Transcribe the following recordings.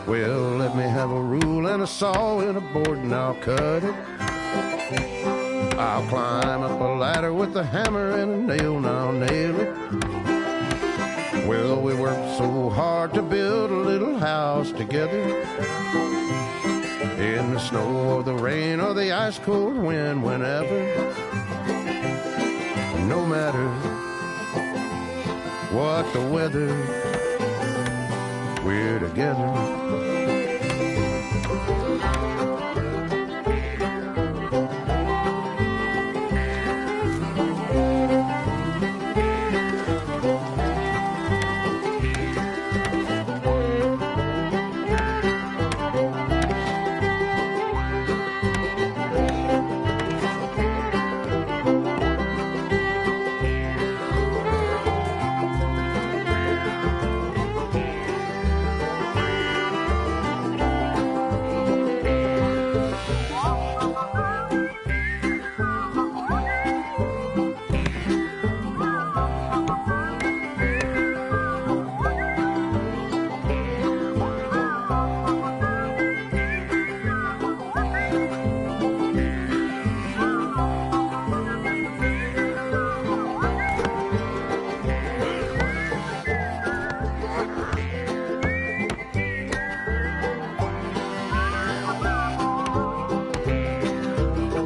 Well, let me have a rule and a saw and a board and I'll cut it. I'll climb up a ladder with a hammer and a nail and I'll nail it. Well, we worked so hard to build a little house together. In the snow or the rain or the ice cold wind, whenever. No matter what the weather, we're together.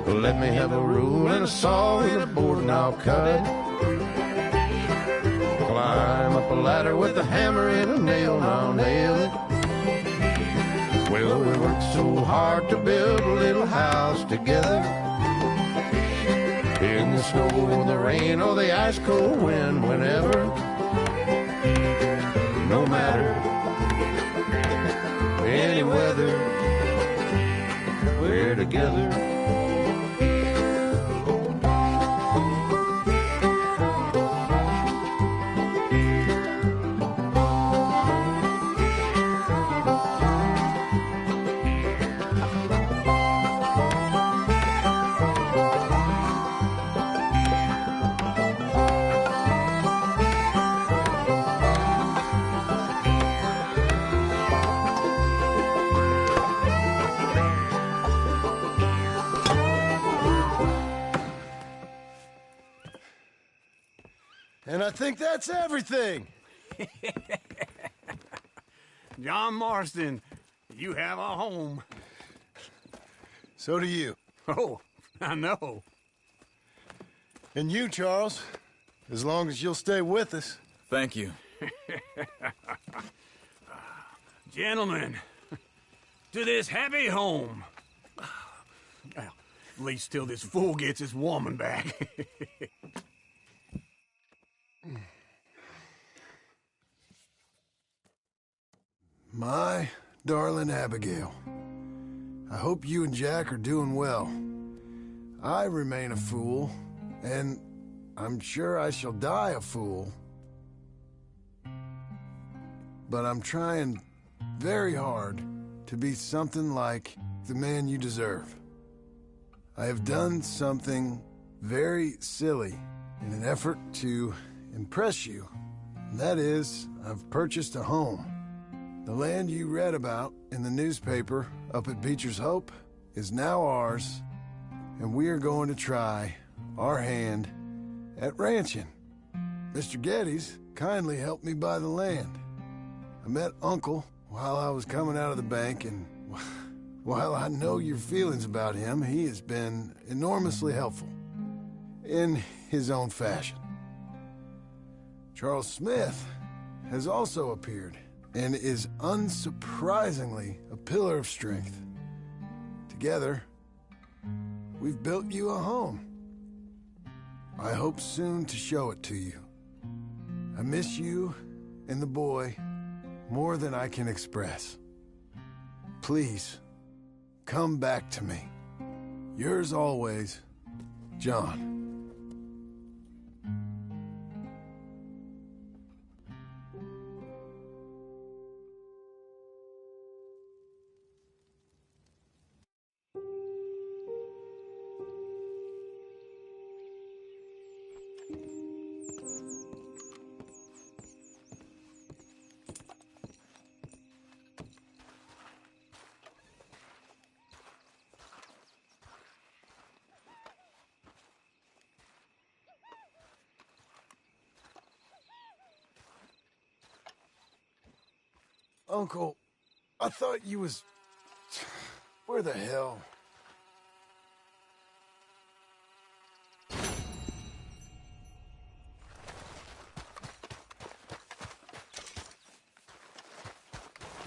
Let me have a rule and a saw and a board and I'll cut it. Climb up a ladder with a hammer and a nail and I'll nail it. Well, we worked so hard to build a little house together. In the snow or the rain or the ice cold wind, whenever. No matter any weather, we're together. And I think that's everything. John Marston, you have a home. So do you. Oh, I know. And you, Charles, as long as you'll stay with us. Thank you. Gentlemen, to this happy home. Well, at least till this fool gets his woman back. My darling Abigail, I hope you and Jack are doing well. I remain a fool, and I'm sure I shall die a fool. But I'm trying very hard to be something like the man you deserve. I have done something very silly in an effort to impress you. And that is, I've purchased a home. The land you read about in the newspaper up at Beecher's Hope is now ours, and we are going to try our hand at ranching. Mr. Geddes kindly helped me buy the land. I met Uncle while I was coming out of the bank, and while I know your feelings about him, he has been enormously helpful in his own fashion. Charles Smith has also appeared and is unsurprisingly a pillar of strength. Together, we've built you a home. I hope soon to show it to you. I miss you and the boy more than I can express. Please, come back to me. Yours always, John. Uncle, I thought you was... Where the hell?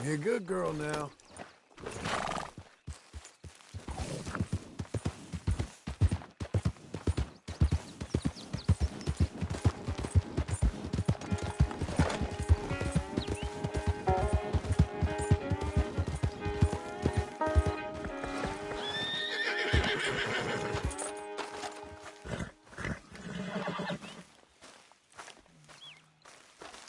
You're a good girl now.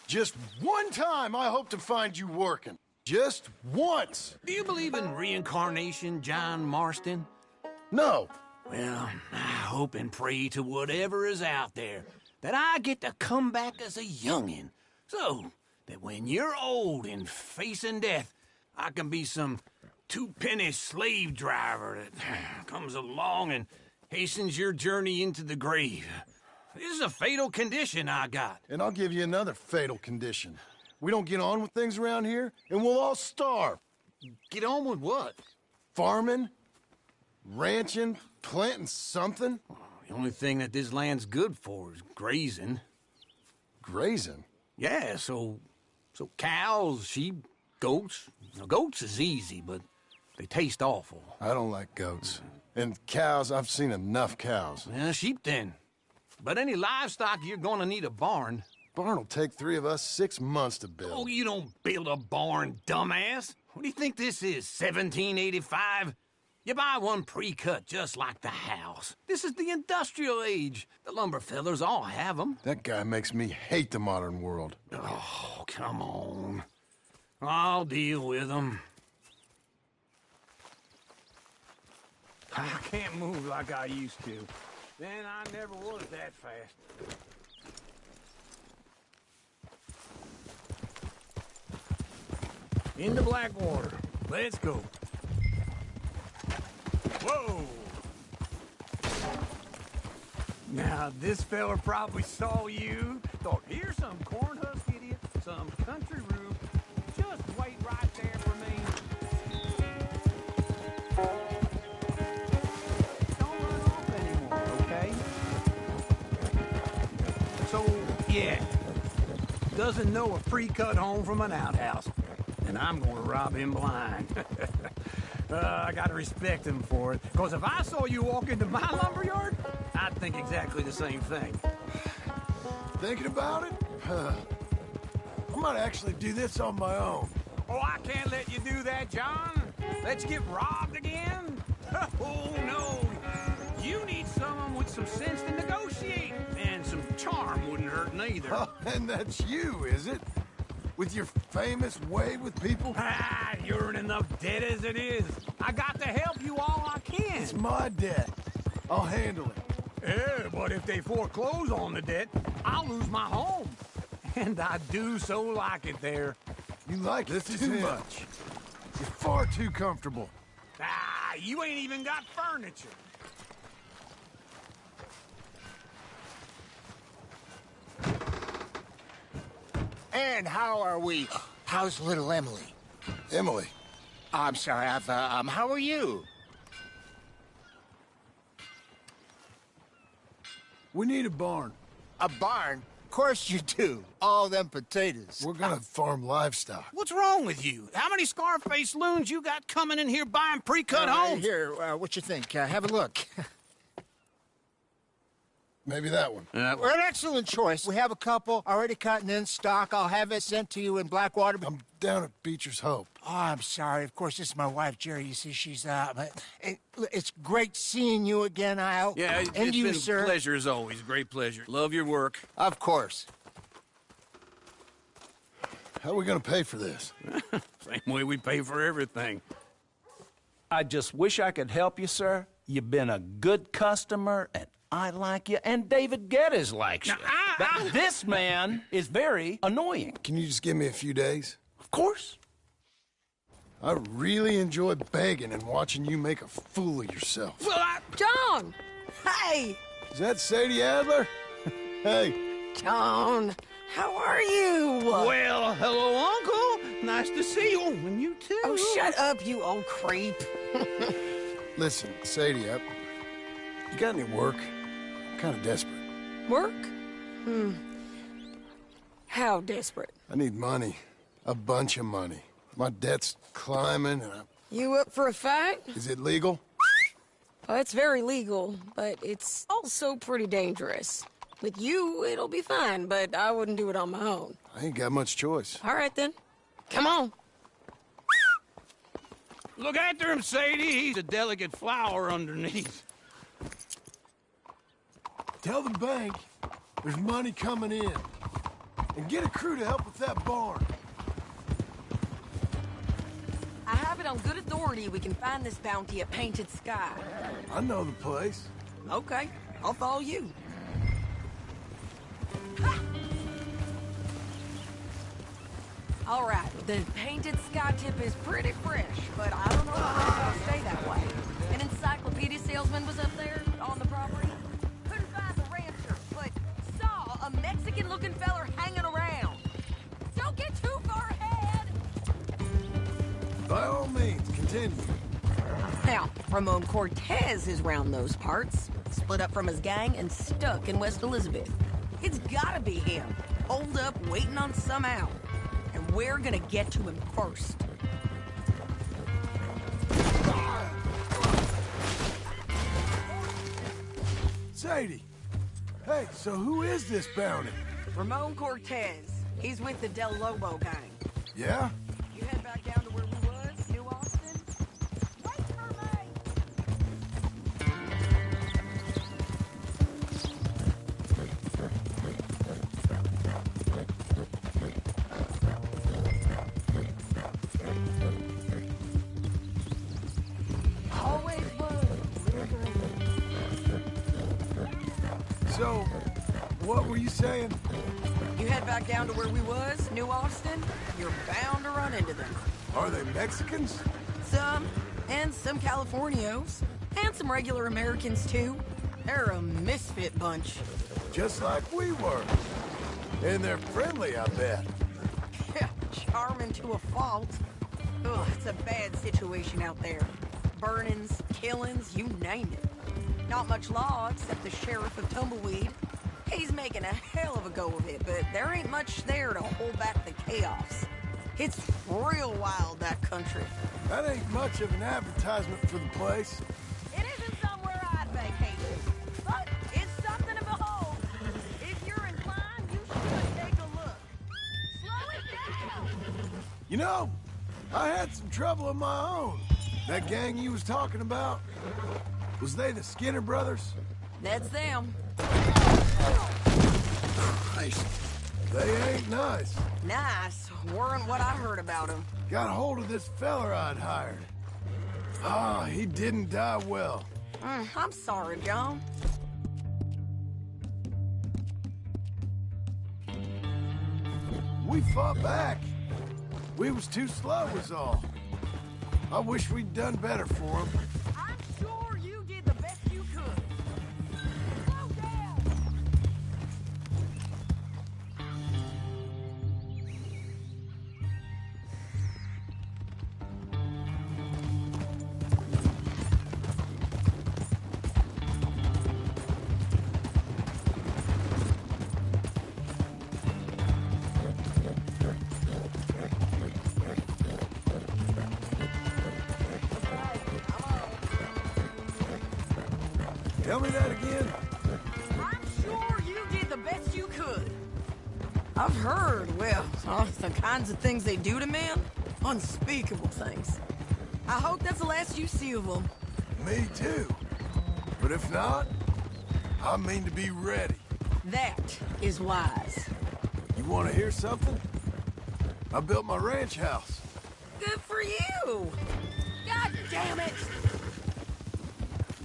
Just one time I hope to find you working. Just once. Do you believe in reincarnation, John Marston? No. Well, I hope and pray to whatever is out there that I get to come back as a youngin', so that when you're old and facing death, I can be some two-penny slave driver that comes along and hastens your journey into the grave. This is a fatal condition I got. And I'll give you another fatal condition. We don't get on with things around here, and we'll all starve. Get on with what? Farming, ranching, planting something. The only thing that this land's good for is grazing. Grazing? Yeah, so cows, sheep, goats. Now, goats is easy, but they taste awful. I don't like goats. And cows, I've seen enough cows. Yeah, sheep then. But any livestock, you're gonna need a barn. Barn will take 3 of us 6 months to build. Oh, you don't build a barn, dumbass. What do you think this is, 1785? You buy one pre-cut just like the house. This is the industrial age. The lumber fellers all have them. That guy makes me hate the modern world. Oh, come on. I'll deal with them. I can't move like I used to. Then I never was that fast. Into Blackwater. Let's go. Whoa! Now, this fella probably saw you, thought, here's some corn husk idiot, some country rube. Just wait right there for me. Don't run off anymore, okay? So, yeah, doesn't know a pre-cut home from an outhouse. And I'm gonna rob him blind. I gotta respect him for it. Because if I saw you walk into my lumberyard, I'd think exactly the same thing. Thinking about it? I might actually do this on my own. Oh, I can't let you do that, John. Let you get robbed again? Oh, no. You need someone with some sense to negotiate. And some charm wouldn't hurt neither. Oh, and that's you, is it? With your famous way with people? Ah, you're in enough debt as it is. I got to help you all I can. It's my debt. I'll handle it. Yeah, but if they foreclose on the debt, I'll lose my home. And I do so like it there. You like this too much. You're far too comfortable. Ah, you ain't even got furniture. And how are we? How's little Emily? Emily. I'm sorry, how are you? We need a barn. A barn? Of course you do. All them potatoes. We're gonna farm livestock. What's wrong with you? How many Scarface loons you got coming in here buying pre-cut homes? Here, what you think? Have a look. Maybe that one. Well, an excellent choice. We have a couple already cut and in stock. I'll have it sent to you in Blackwater. I'm down at Beecher's Hope. Oh, I'm sorry. Of course, this is my wife, Jerry. You see, she's but it's great seeing you again, Al. Yeah, and it's you, been sir. a pleasure as always. Great pleasure. Love your work. Of course. How are we gonna pay for this? Same way we pay for everything. I just wish I could help you, sir. You've been a good customer, and I like you, and David Geddes likes you. But this man is very annoying. Can you just give me a few days? Of course. I really enjoy begging and watching you make a fool of yourself. Well, John! Hey! Is that Sadie Adler? Hey. John, how are you? well, hello, Uncle. Nice to see you. And you too. Oh, shut up, you old creep. Listen, Sadie, you got any work? I'm kind of desperate. Work? How desperate? I need money. A bunch of money. My debt's climbing, and You up for a fight? is it legal? Well, it's very legal, but it's also pretty dangerous. With you, it'll be fine, but I wouldn't do it on my own. I ain't got much choice. All right, then. Come on. Look after him, Sadie. He's a delicate flower underneath. Tell the bank there's money coming in. And get a crew to help with that barn. I have it on good authority we can find this bounty at Painted Sky. I know the place. Okay, I'll follow you. All right, the Painted Sky tip is pretty fresh, but I don't know if it's gonna stay that way. An encyclopedia salesman was up there on the property. Couldn't find the rancher, but saw a Mexican-looking feller hanging around. Don't get too far ahead. By all means, continue. Now, Ramon Cortez is round those parts, split up from his gang and stuck in West Elizabeth. It's gotta be him, holed up waiting on some out. And we're gonna get to him first. Sadie! Hey, so who is this bounty? Ramon Cortez. He's with the Del Lobo gang. Yeah? You head back down to where we was, New Austin? Wait for me! Always was. So, what were you saying? You head back down to where we was, New Austin, you're bound to run into them. Are they Mexicans? Some, and some Californios, and some regular Americans too. They're a misfit bunch. Just like we were. And they're friendly, I bet. Yeah, charming to a fault. Ugh, it's a bad situation out there. Burnings, killings, you name it. Not much law except the sheriff of Tumbleweed. He's making a hell of a go of it, but there ain't much there to hold back the chaos. It's real wild, that country. That ain't much of an advertisement for the place. It isn't somewhere I'd vacation, but it's something to behold. If you're inclined, you should take a look. Slow it down! You know, I had some trouble of my own. That gang you was talking about, was they the Skinner brothers? That's them. Christ, they ain't nice. Nice. Weren't what I heard about them. Got hold of this feller I'd hired. Ah, he didn't die well. I'm sorry, John. We fought back. We was too slow was all. I wish we'd done better for him. I'm sure you did the best you could. Slow down! Tell me that again. I'm I've heard, well, the kinds of things they do to men. Unspeakable things. I hope that's the last you see of them. Me too. But if not, I mean to be ready. That is wise. You want to hear something? I built my ranch house. Good for you! God damn it!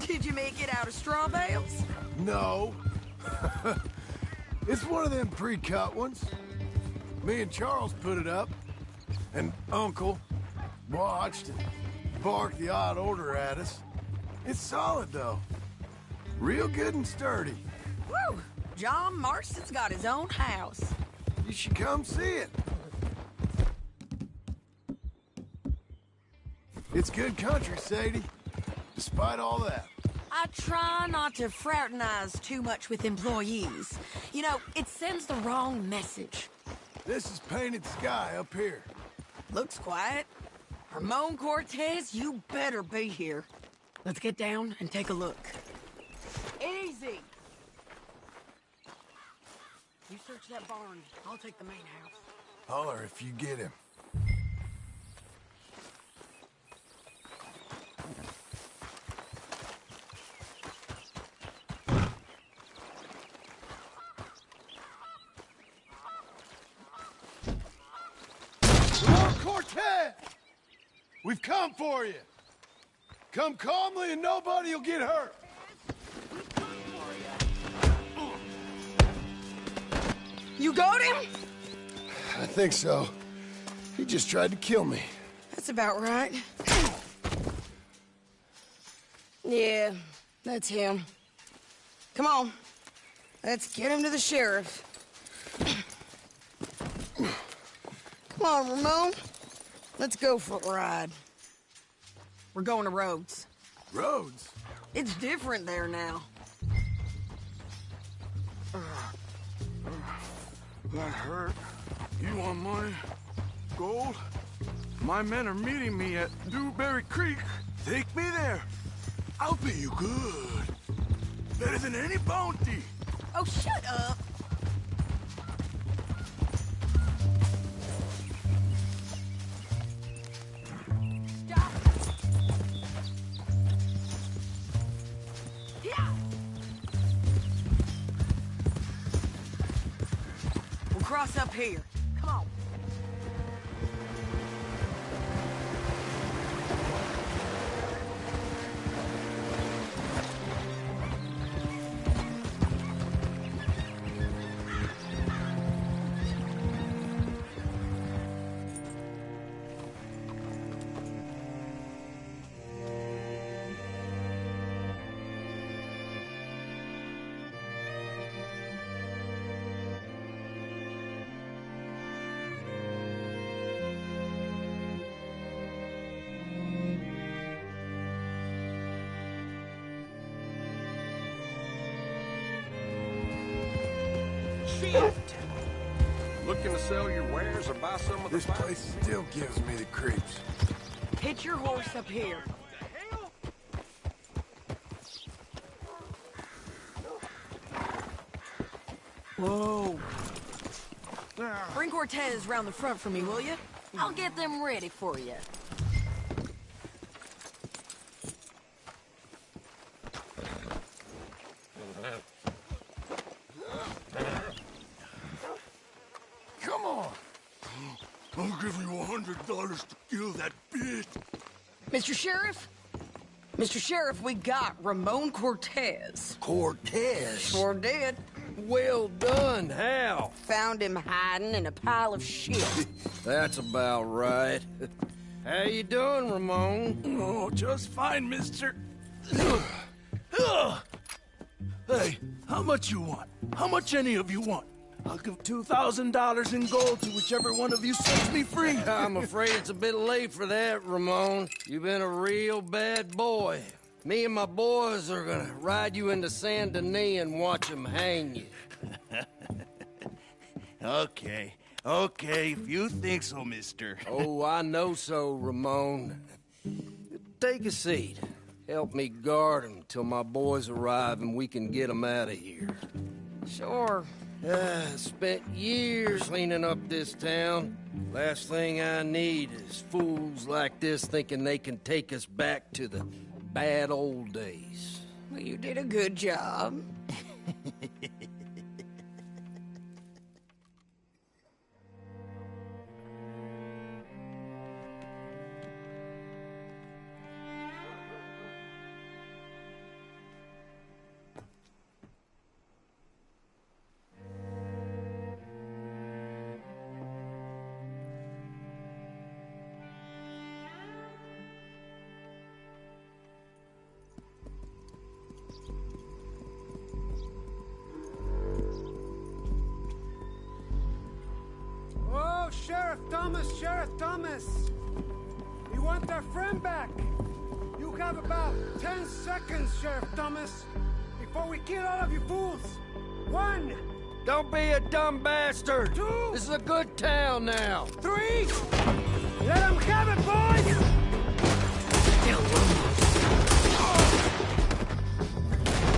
Did you make it out of straw bales? No. It's one of them pre-cut ones. Me and Charles put it up, and Uncle watched and barked the odd order at us. It's solid, though. Real good and sturdy. Woo! John Marston's got his own house. You should come see it. It's good country, Sadie. Despite all that. I try not to fraternize too much with employees. You know, it sends the wrong message. This is painted sky up here. Looks quiet. Ramon Cortez, you better be here. Let's get down and take a look. Easy! You search that barn. I'll take the main house. Holler if you get him. Lord Cortez! We've come for you. Come calmly and nobody will get hurt. You got him? I think so. He just tried to kill me. That's about right. Yeah, that's him. Come on. Let's get him to the sheriff. Come on, Ramon. Let's go for a ride. We're going to Rhodes. Rhodes? It's different there now. That hurt. You want money? Gold? My men are meeting me at Dewberry Creek. Take me there. I'll pay you good. Better than any bounty. Oh, shut up. Stop. Yeah. We'll cross up here. Come on. Looking to sell your wares or buy some of the This place still gives me the creeps. Hitch your horse up here. Whoa. Bring Cortez round the front for me, will you? I'll get them ready for you. Come on. I'll give you $100 to kill that bitch. Mr. Sheriff? Mr. Sheriff, we got Ramon Cortez. Cortez? Sure did. Well done, Hal. Found him hiding in a pile of shit. That's about right. How you doing, Ramon? Oh, just fine, mister. Hey, how much you want? How much any of you want? I'll give $2,000 in gold to whichever one of you sets me free. I'm afraid it's a bit late for that, Ramon. You've been a real bad boy. Me and my boys are gonna ride you into Saint Denis and watch them hang you. Okay, if you think so, mister. Oh, I know so, Ramon. Take a seat. Help me guard them till my boys arrive and we can get them out of here. Sure. Spent years cleaning up this town. Last thing I need is fools like this thinking they can take us back to the bad old days. Well, you did a good job. Sheriff Thomas! We want our friend back! You have about 10 seconds, Sheriff Thomas, before we kill all of you fools! 1! Don't be a dumb bastard! 2! This is a good town now! 3! Let them have it, boys!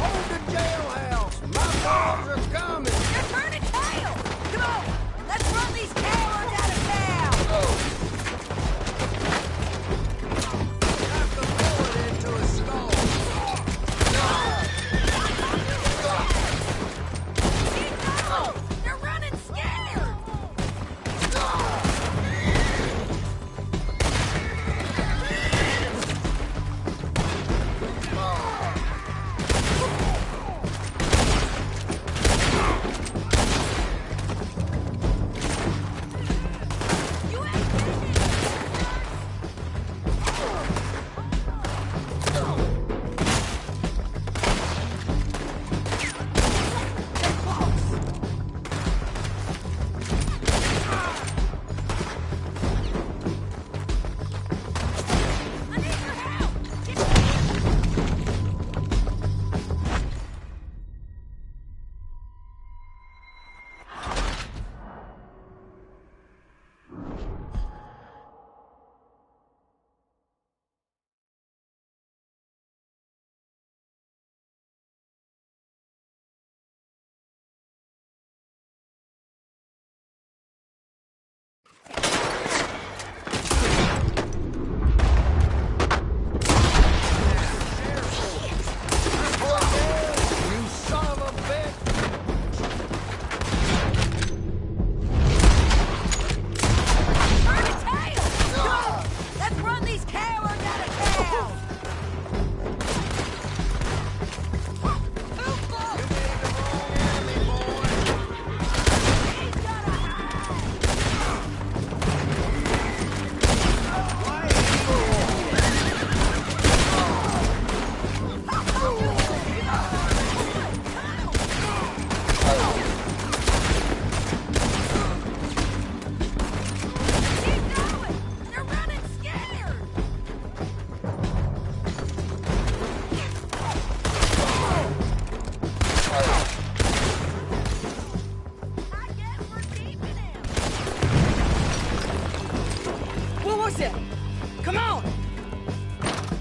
Hold the jailhouse! My boys are coming! They're turning tail! Come on! Let's run these cowards out of town! Have to bullet into his skull! They're running scared!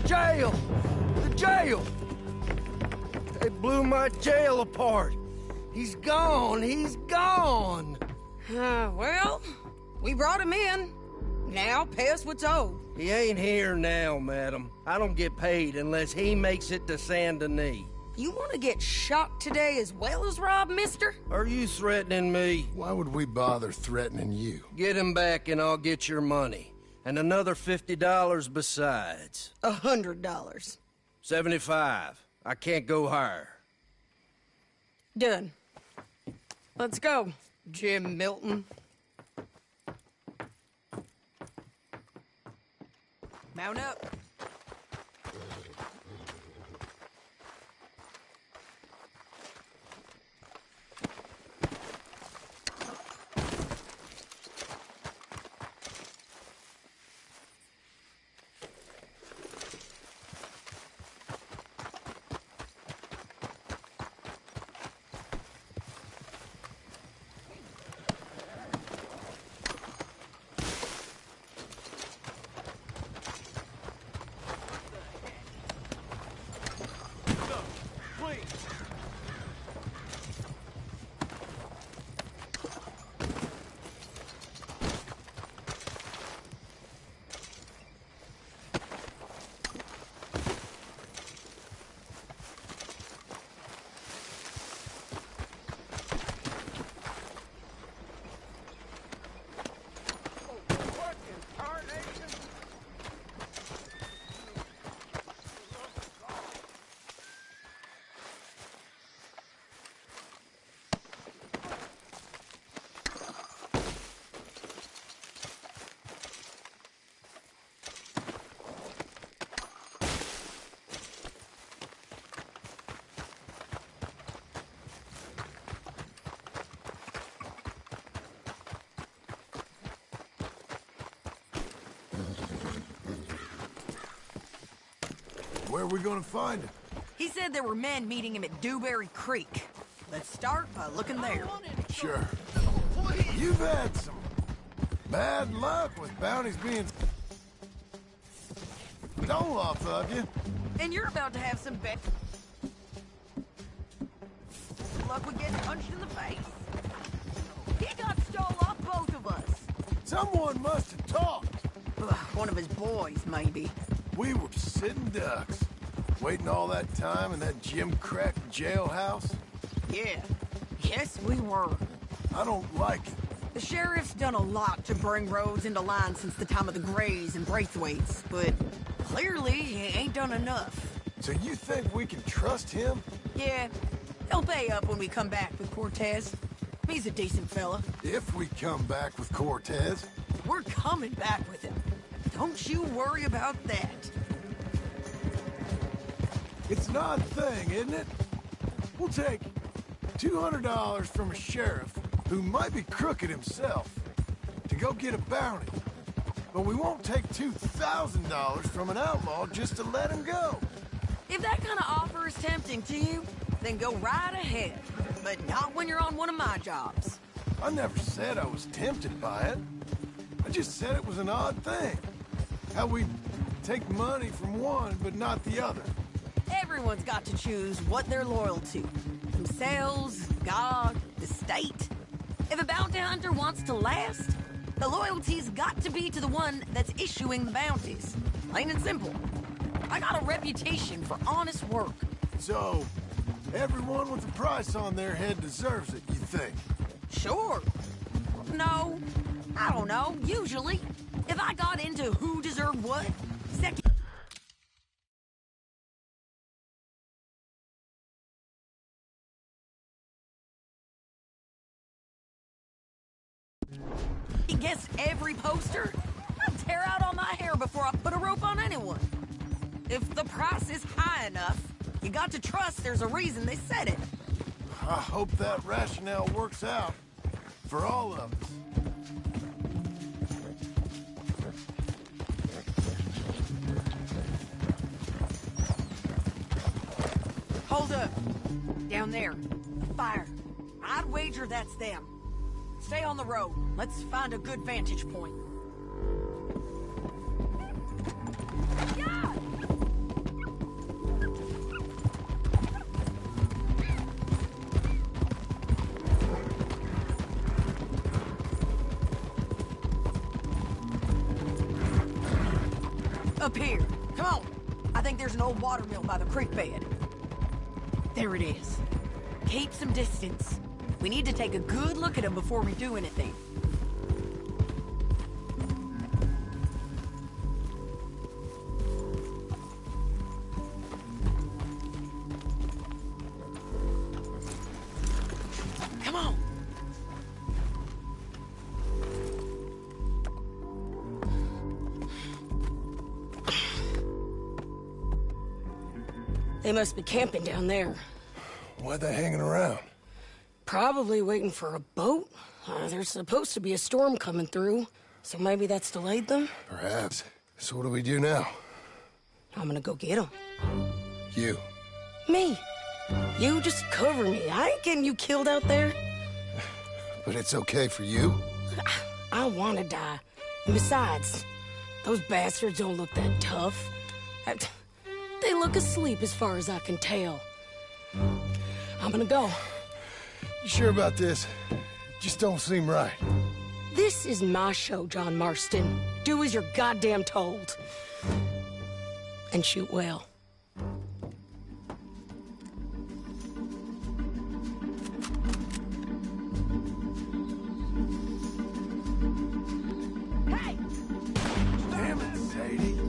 Jail! The jail! They blew my jail apart. He's gone. He's gone. Well, we brought him in. Now pay us what's owed. He ain't here now, madam. I don't get paid unless he makes it to Saint Denis. You want to get shot today as well as Rob, mister? Are you threatening me? Why would we bother threatening you? Get him back and I'll get your money. And another $50 besides. $100. 75. I can't go higher. Done. Let's go, Jim Milton. Mount up. Where are we gonna find him? He said there were men meeting him at Dewberry Creek. Let's start by looking there. Sure. You've had some bad luck with bounties being stole off of you. And you're about to have some bad luck with getting punched in the face. He got stole off both of us. Someone must have talked. Ugh, one of his boys, maybe. We were sitting ducks, waiting all that time in that Jim Crack jailhouse. Yeah. Yes, we were. I don't like it. The sheriff's done a lot to bring roads into line since the time of the Grays and Braithwaites, but clearly he ain't done enough. So you think we can trust him? Yeah, he'll pay up when we come back with Cortez. He's a decent fella. If we come back with Cortez. We're coming back with him. Don't you worry about that. It's an odd thing, isn't it? We'll take $200 from a sheriff who might be crooked himself to go get a bounty. But we won't take $2,000 from an outlaw just to let him go. If that kind of offer is tempting to you, then go right ahead. But not when you're on one of my jobs. I never said I was tempted by it. I just said it was an odd thing. How we take money from one but not the other. Everyone's got to choose what they're loyal to. Themselves, God, the state. If a bounty hunter wants to last, the loyalty's got to be to the one that's issuing the bounties. Plain and simple. I got a reputation for honest work. So, everyone with a price on their head deserves it, you think? Sure. No, I don't know, usually. If I got into who deserved what, second guess every poster, I'd tear out all my hair before I put a rope on anyone. If the price is high enough, you got to trust there's a reason they said it. I hope that rationale works out for all of us. Hold up. Down there. A fire. I'd wager that's them. Stay on the road. Let's find a good vantage point. Yeah! Up here. Come on. I think there's an old water mill by the creek bed. There it is. Keep some distance. We need to take a good look at him before we do anything. Come on. They must be camping down there. Why they hanging around? Probably waiting for a boat. There's supposed to be a storm coming through, so maybe that's delayed them? Perhaps. So what do we do now? I'm gonna go get them. You. Me. You just cover me. I ain't getting you killed out there. But it's okay for you? I wanna die. And besides, those bastards don't look that tough. They look asleep as far as I can tell. I'm gonna go. You sure about this? Just don't seem right. This is my show, John Marston. Do as you're goddamn told. And shoot well. Hey! Damn it, Sadie.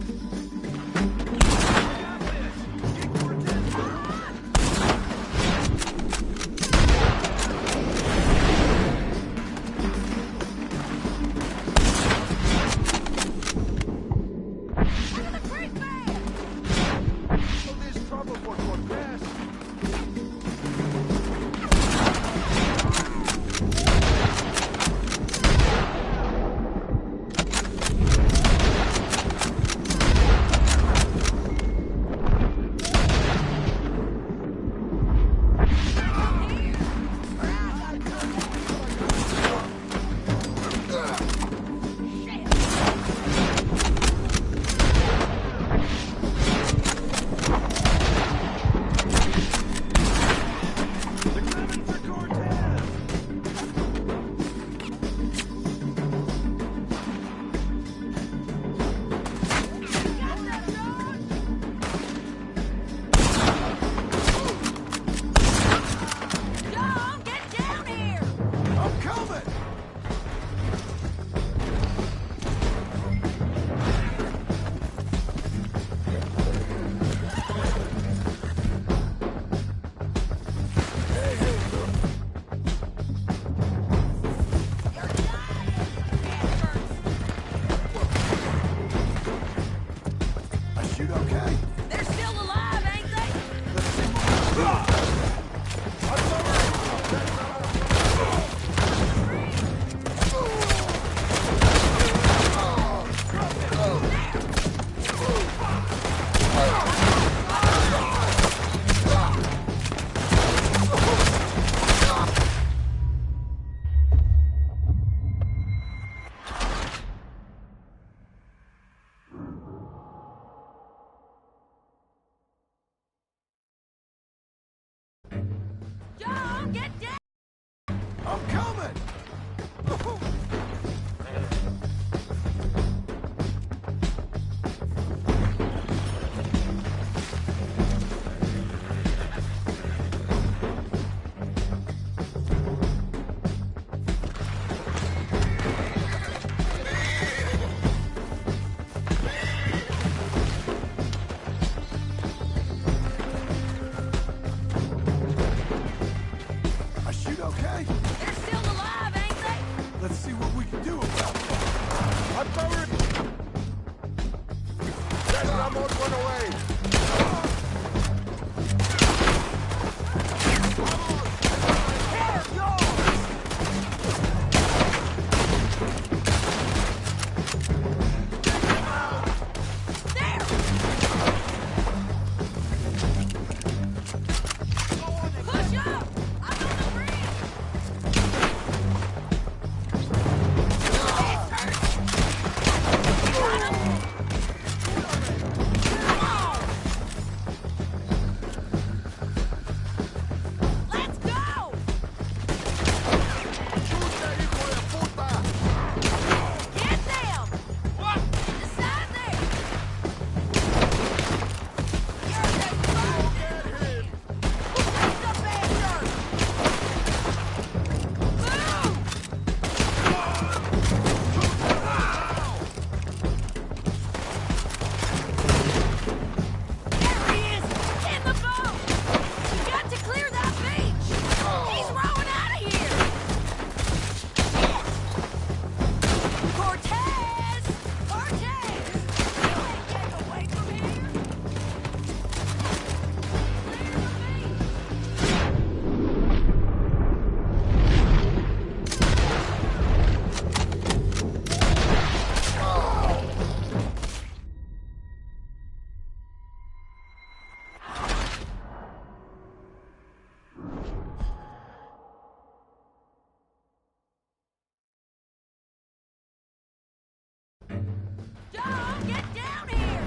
John, get down here!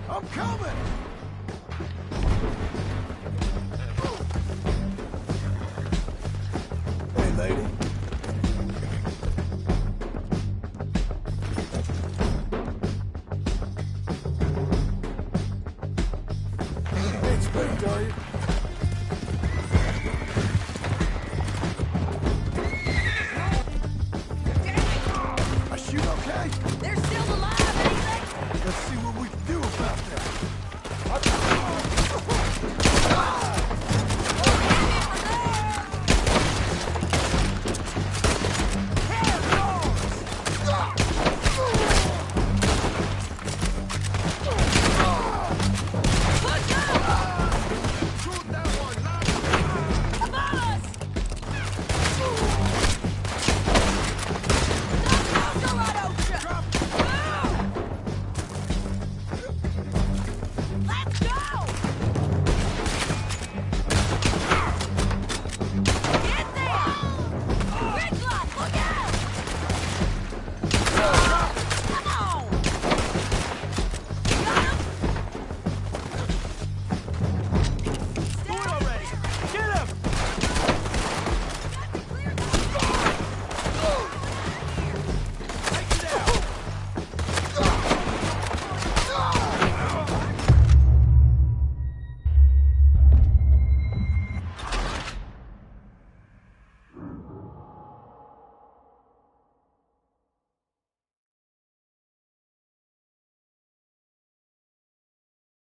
I'm coming! Hey, lady. Ain't spooked, are you? I shoot okay? There's